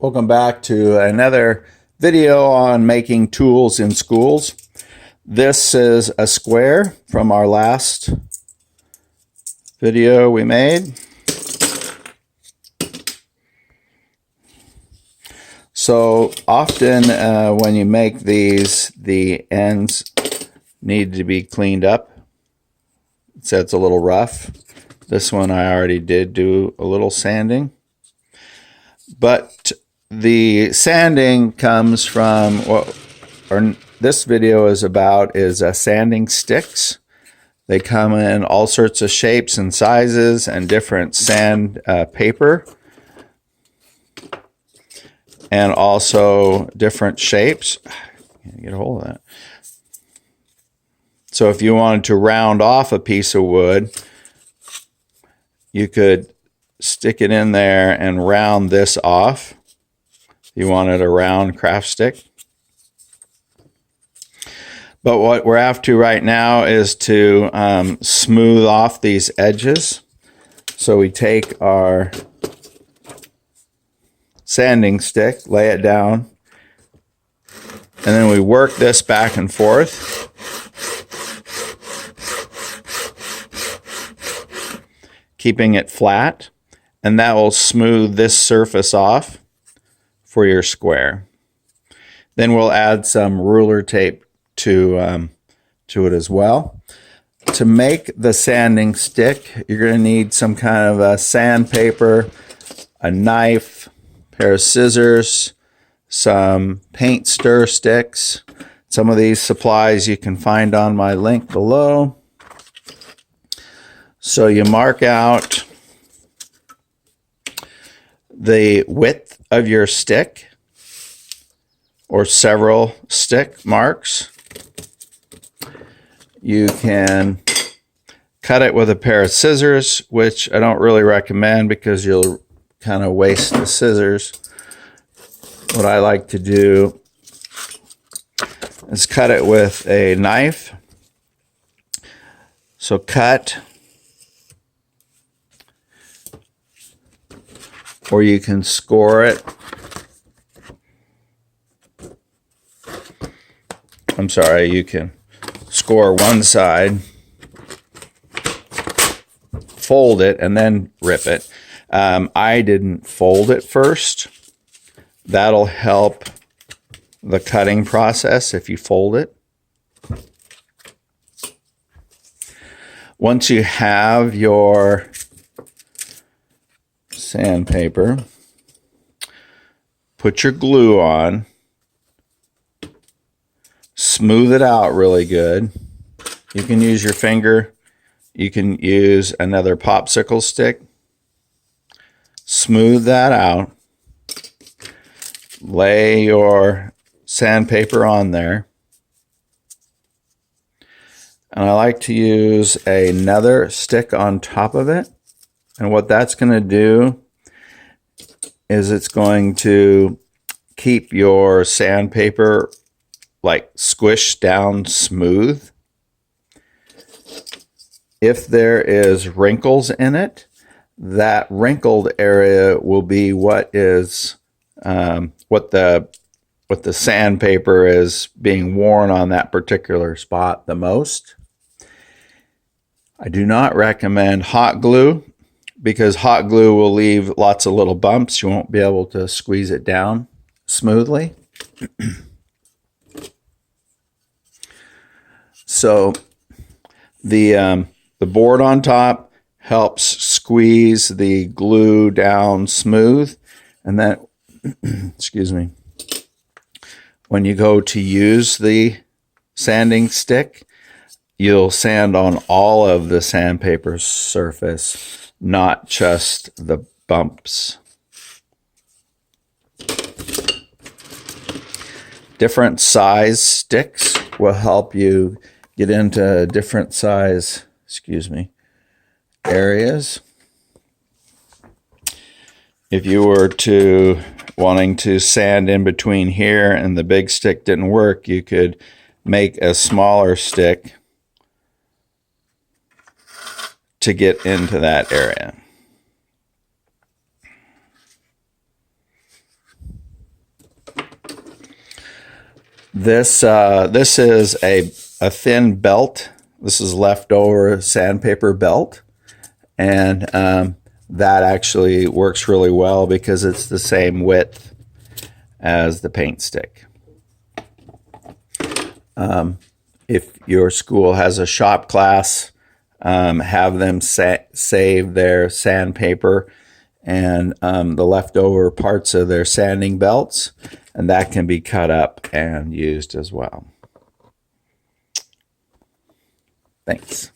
Welcome back to another video on making tools in schools. This is a square from our last video we made. So often when you make these, the ends need to be cleaned up. So it's a little rough. This one I already did do a little sanding. But the sanding comes from what this video is about is sanding sticks. They come in all sorts of shapes and sizes and different sand paper, and also different shapes. Can't get a hold of that. So if you wanted to round off a piece of wood, you could stick it in there and round this off. You wanted a round craft stick. But what we're after right now is to smooth off these edges. So we take our sanding stick, lay it down, and then we work this back and forth. Keeping it flat, and that will smooth this surface off for your square. Then we'll add some ruler tape to it as well. To make the sanding stick, you're going to need some kind of a sandpaper, a knife, a pair of scissors, some paint stir sticks. Some of these supplies you can find on my link below. So you mark out the width of your stick, or several stick marks. You can cut it with a pair of scissors, which I don't really recommend because you'll kind of waste the scissors. What I like to do is cut it with a knife. So cut, or you can score it. I'm sorry, you can score one side, fold it, and then rip it. I didn't fold it first. That'll help the cutting process if you fold it. Once you have your sandpaper, put your glue on, smooth it out really good. You can use your finger, you can use another popsicle stick. Smooth that out. Lay your sandpaper on there. And I like to use another stick on top of it. And what that's going to do is it's going to keep your sandpaper like squished down smooth. If there is wrinkles in it, that wrinkled area will be what is what the sandpaper is being worn on that particular spot the most. I do not recommend hot glue, because hot glue will leave lots of little bumps. You won't be able to squeeze it down smoothly. So the board on top helps squeeze the glue down smooth, and then excuse me, when you go to use the sanding stick, you'll sand on all of the sandpaper surface, not just the bumps. Different size sticks will help you get into different size, areas. If you were wanting to sand in between here and the big stick didn't work, you could make a smaller stick to get into that area. This is a thin belt. This is leftover sandpaper belt, and that actually works really well because it's the same width as the paint stick. If your school has a shop class, have them save their sandpaper and the leftover parts of their sanding belts, and that can be cut up and used as well. Thanks.